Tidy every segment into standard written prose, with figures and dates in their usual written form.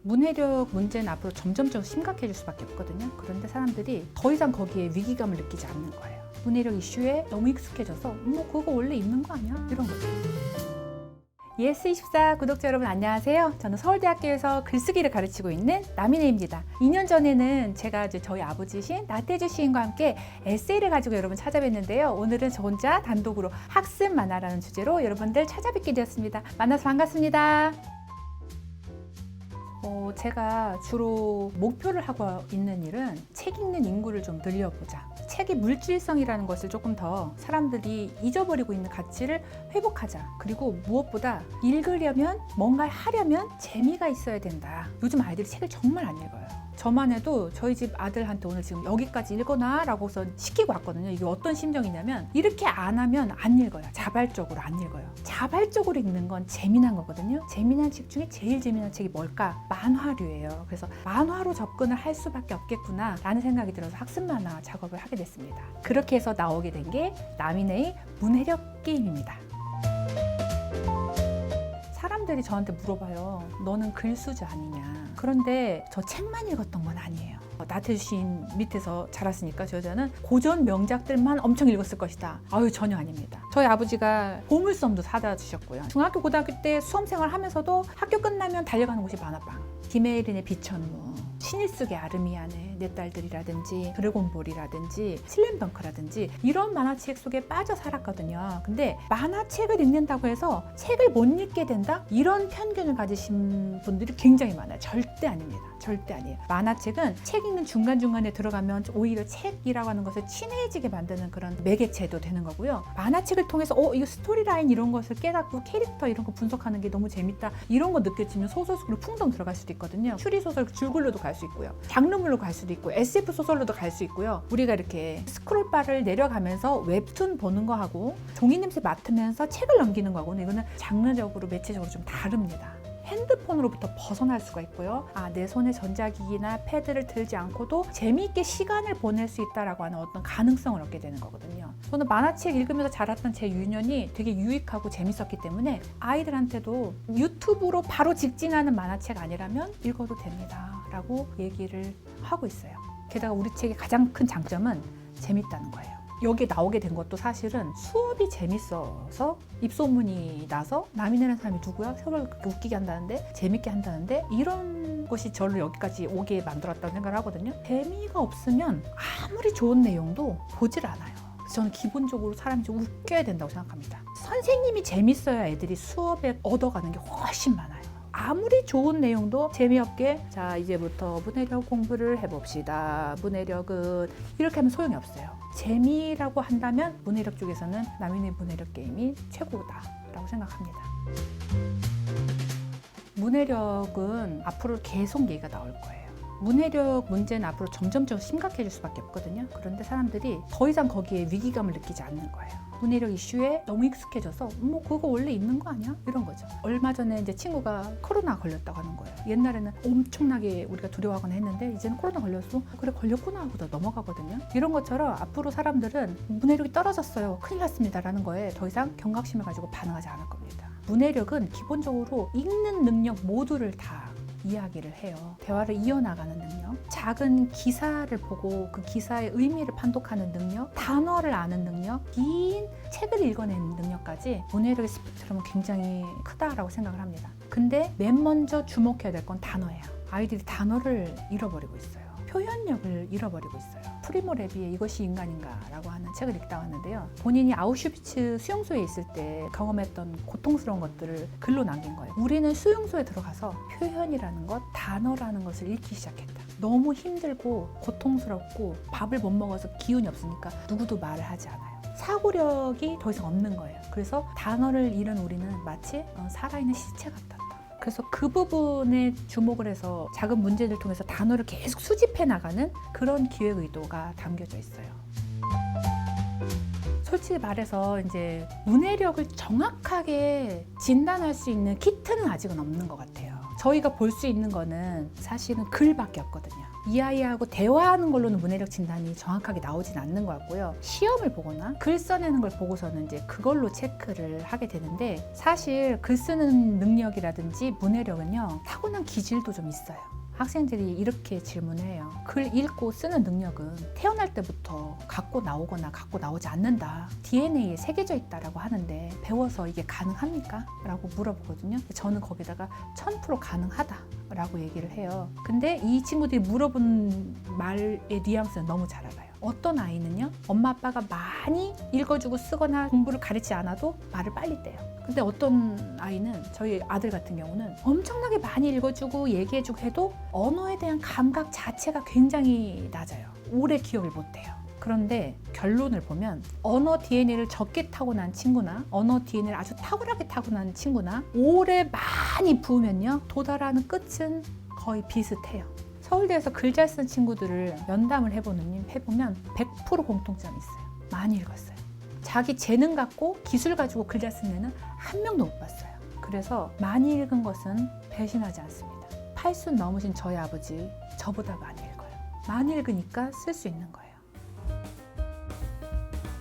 문해력 문제는 앞으로 점점점 심각해질 수밖에 없거든요. 그런데 사람들이 더 이상 거기에 위기감을 느끼지 않는 거예요. 문해력 이슈에 너무 익숙해져서 그거 원래 있는 거 아니야? 이런 거죠. ES24 구독자 여러분 안녕하세요. 저는 서울대학교에서 글쓰기를 가르치고 있는 남인혜입니다. 2년 전에는 제가 저희 아버지신 나태주 시인과 함께 에세이를 가지고 여러분 찾아뵀는데요. 오늘은 저 혼자 단독으로 학습 만화라는 주제로 여러분들 찾아뵙게 되었습니다. 만나서 반갑습니다. 제가 주로 목표를 하고 있는 일은 책 읽는 인구를 좀 늘려보자. 책의 물질성이라는 것을 조금 더 사람들이 잊어버리고 있는 가치를 회복하자. 그리고 무엇보다 읽으려면 뭔가를 하려면 재미가 있어야 된다. 요즘 아이들이 책을 정말 안 읽어요. 저만 해도 저희 집 아들한테 오늘 지금 여기까지 읽어놔 라고서 시키고 왔거든요. 이게 어떤 심정이냐면 이렇게 안 하면 안 읽어요. 자발적으로 안 읽어요. 자발적으로 읽는 건 재미난 거거든요. 재미난 책 중에 제일 재미난 책이 뭘까? 만화류예요. 그래서 만화로 접근을 할 수밖에 없겠구나 라는 생각이 들어서 학습 만화 작업을 하게 됐습니다. 그렇게 해서 나오게 된 게 남인의 문해력 게임입니다. 사람들이 저한테 물어봐요. 너는 글쓰지 아니냐? 그런데 저 책만 읽었던 건 아니에요. 나태주 시인 밑에서 자랐으니까 저 여자는 고전 명작들만 엄청 읽었을 것이다. 아유, 전혀 아닙니다. 저희 아버지가 보물섬도 사다 주셨고요. 중학교 고등학교 때 수험생활 하면서도 학교 끝나면 달려가는 곳이 만화방. 김혜린의 비천무, 신일숙의 아르미안의 내 딸들이라든지 드래곤볼이라든지 슬램덩크라든지 이런 만화책 속에 빠져 살았거든요. 근데 만화책을 읽는다고 해서 책을 못 읽게 된다? 이런 편견을 가지신 분들이 굉장히 많아요. 절대 아닙니다. 절대 아니에요. 만화책은 책 읽는 중간중간에 들어가면 오히려 책이라고 하는 것을 친해지게 만드는 그런 매개체도 되는 거고요. 만화책을 통해서 이거 스토리라인 이런 것을 깨닫고 캐릭터 이런 거 분석하는 게 너무 재밌다. 이런 거 느껴지면 소설 속으로 풍덩 들어갈 수도 있거든요. 추리소설 줄글로도 갈 수 있고요. 장르물로 갈 수도 있고 SF 소설로도 갈 수 있고요. 우리가 이렇게 스크롤바를 내려가면서 웹툰 보는 거하고 종이 냄새 맡으면서 책을 넘기는 거하고는 이거는 장르적으로 매체적으로 좀 다릅니다. 핸드폰으로부터 벗어날 수가 있고요. 내 손에 전자기기나 패드를 들지 않고도 재미있게 시간을 보낼 수 있다라고 하는 어떤 가능성을 얻게 되는 거거든요. 저는 만화책 읽으면서 자랐던 제 유년이 되게 유익하고 재밌었기 때문에 아이들한테도 유튜브로 바로 직진하는 만화책 아니라면 읽어도 됩니다 라고 얘기를 하고 있어요. 게다가 우리 책의 가장 큰 장점은 재밌다는 거예요. 여기에 나오게 된 것도 사실은 수업이 재밌어서 입소문이 나서 남인이라는 사람이 누구야? 수업을 그렇게 웃기게 한다는데 재밌게 한다는데 이런 것이 저를 여기까지 오게 만들었다고 생각을 하거든요. 재미가 없으면 아무리 좋은 내용도 보질 않아요. 그래서 저는 기본적으로 사람이 좀 웃겨야 된다고 생각합니다. 선생님이 재밌어야 애들이 수업에 얻어가는 게 훨씬 많아요. 아무리 좋은 내용도 재미없게 자 이제부터 문해력 공부를 해봅시다. 문해력은 이렇게 하면 소용이 없어요. 재미라고 한다면 문해력 쪽에서는 남인의 문해력 게임이 최고다 라고 생각합니다. 문해력은 앞으로 계속 얘기가 나올 거예요. 문해력 문제는 앞으로 점점점 심각해질 수밖에 없거든요. 그런데 사람들이 더 이상 거기에 위기감을 느끼지 않는 거예요. 문해력 이슈에 너무 익숙해져서 그거 원래 있는 거 아니야? 이런 거죠. 얼마 전에 이제 친구가 코로나 걸렸다고 하는 거예요. 옛날에는 엄청나게 우리가 두려워하거나 했는데 이제는 코로나 걸렸어? 그래 걸렸구나 하고 더 넘어가거든요. 이런 것처럼 앞으로 사람들은 문해력이 떨어졌어요. 큰일 났습니다 라는 거에 더 이상 경각심을 가지고 반응하지 않을 겁니다. 문해력은 기본적으로 읽는 능력 모두를 다 이야기를 해요. 대화를 이어나가는 능력, 작은 기사를 보고 그 기사의 의미를 판독하는 능력, 단어를 아는 능력, 긴 책을 읽어내는 능력까지 문해력의 스펙트럼은 굉장히 크다라고 생각을 합니다. 근데 맨 먼저 주목해야 될 건 단어예요. 아이들이 단어를 잃어버리고 있어요. 표현력을 잃어버리고 있어요. 프리모 레비의 이것이 인간인가라고 하는 책을 읽다 왔는데요. 본인이 아우슈비츠 수용소에 있을 때 경험했던 고통스러운 것들을 글로 남긴 거예요. 우리는 수용소에 들어가서 표현이라는 것, 단어라는 것을 잃기 시작했다. 너무 힘들고 고통스럽고 밥을 못 먹어서 기운이 없으니까 누구도 말을 하지 않아요. 사고력이 더 이상 없는 거예요. 그래서 단어를 잃은 우리는 마치 살아있는 시체 같다. 그래서 그 부분에 주목을 해서 작은 문제를 통해서 단어를 계속 수집해 나가는 그런 기획 의도가 담겨져 있어요. 솔직히 말해서 이제 문해력을 정확하게 진단할 수 있는 키트는 아직은 없는 것 같아요. 저희가 볼 수 있는 거는 사실은 글밖에 없거든요. 이 아이하고 대화하는 걸로는 문해력 진단이 정확하게 나오진 않는 것 같고요. 시험을 보거나 글 써내는 걸 보고서는 이제 그걸로 체크를 하게 되는데, 사실 글 쓰는 능력이라든지 문해력은요, 타고난 기질도 좀 있어요. 학생들이 이렇게 질문해요. 글 읽고 쓰는 능력은 태어날 때부터 갖고 나오거나 갖고 나오지 않는다. DNA에 새겨져 있다라고 하는데 배워서 이게 가능합니까? 라고 물어보거든요. 저는 거기다가 1000% 가능하다라고 얘기를 해요. 근데 이 친구들이 물어본 말의 뉘앙스는 너무 잘 알아요. 어떤 아이는요, 엄마 아빠가 많이 읽어주고 쓰거나 공부를 가르치지 않아도 말을 빨리 떼요. 근데 어떤 아이는, 저희 아들 같은 경우는 엄청나게 많이 읽어주고 얘기해주고 해도 언어에 대한 감각 자체가 굉장히 낮아요. 오래 기억을 못해요. 그런데 결론을 보면 언어 DNA를 적게 타고난 친구나 언어 DNA를 아주 탁월하게 타고난 친구나 오래 많이 부으면요, 도달하는 끝은 거의 비슷해요. 서울대에서 글 잘 쓰는 친구들을 면담을 해보면 100% 공통점이 있어요. 많이 읽었어요. 자기 재능 갖고 기술 가지고 글 잘 쓰는 애는 한 명도 못 봤어요. 그래서 많이 읽은 것은 배신하지 않습니다. 80 넘으신 저희 아버지 저보다 많이 읽어요. 많이 읽으니까 쓸 수 있는 거예요.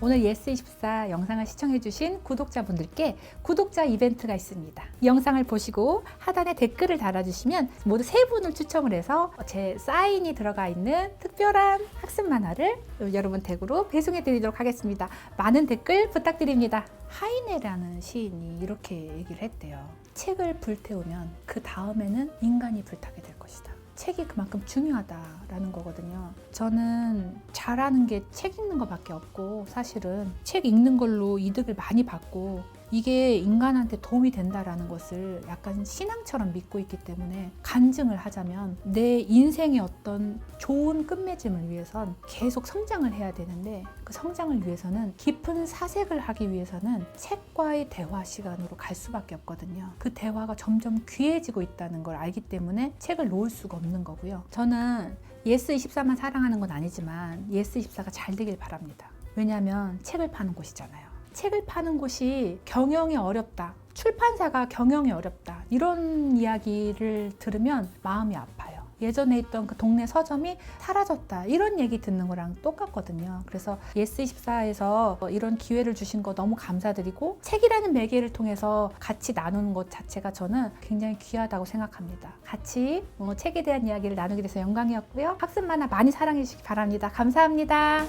오늘 예스24 영상을 시청해주신 구독자분들께 구독자 이벤트가 있습니다. 이 영상을 보시고 하단에 댓글을 달아주시면 모두 3분을 추첨을 해서 제 사인이 들어가 있는 특별한 학습 만화를 여러분 댁으로 배송해 드리도록 하겠습니다. 많은 댓글 부탁드립니다. 하이네라는 시인이 이렇게 얘기를 했대요. 책을 불태우면 그 다음에는 인간이 불타게 될 것이다. 책이 그만큼 중요하다라는 거거든요. 저는 잘하는 게 책 읽는 것밖에 없고, 사실은 책 읽는 걸로 이득을 많이 받고 이게 인간한테 도움이 된다라는 것을 약간 신앙처럼 믿고 있기 때문에, 간증을 하자면 내 인생의 어떤 좋은 끝맺음을 위해선 계속 성장을 해야 되는데, 그 성장을 위해서는 깊은 사색을 하기 위해서는 책과의 대화 시간으로 갈 수밖에 없거든요. 그 대화가 점점 귀해지고 있다는 걸 알기 때문에 책을 놓을 수가 없는 거고요. 저는 예스24만 사랑하는 건 아니지만 예스24가 잘 되길 바랍니다. 왜냐하면 책을 파는 곳이잖아요. 책을 파는 곳이 경영이 어렵다, 출판사가 경영이 어렵다, 이런 이야기를 들으면 마음이 아파요. 예전에 있던 그 동네 서점이 사라졌다, 이런 얘기 듣는 거랑 똑같거든요. 그래서 예스24에서 이런 기회를 주신 거 너무 감사드리고, 책이라는 매개를 통해서 같이 나누는 것 자체가 저는 굉장히 귀하다고 생각합니다. 같이 책에 대한 이야기를 나누게 돼서 영광이었고요. 학습 만화 많이 사랑해 주시기 바랍니다. 감사합니다.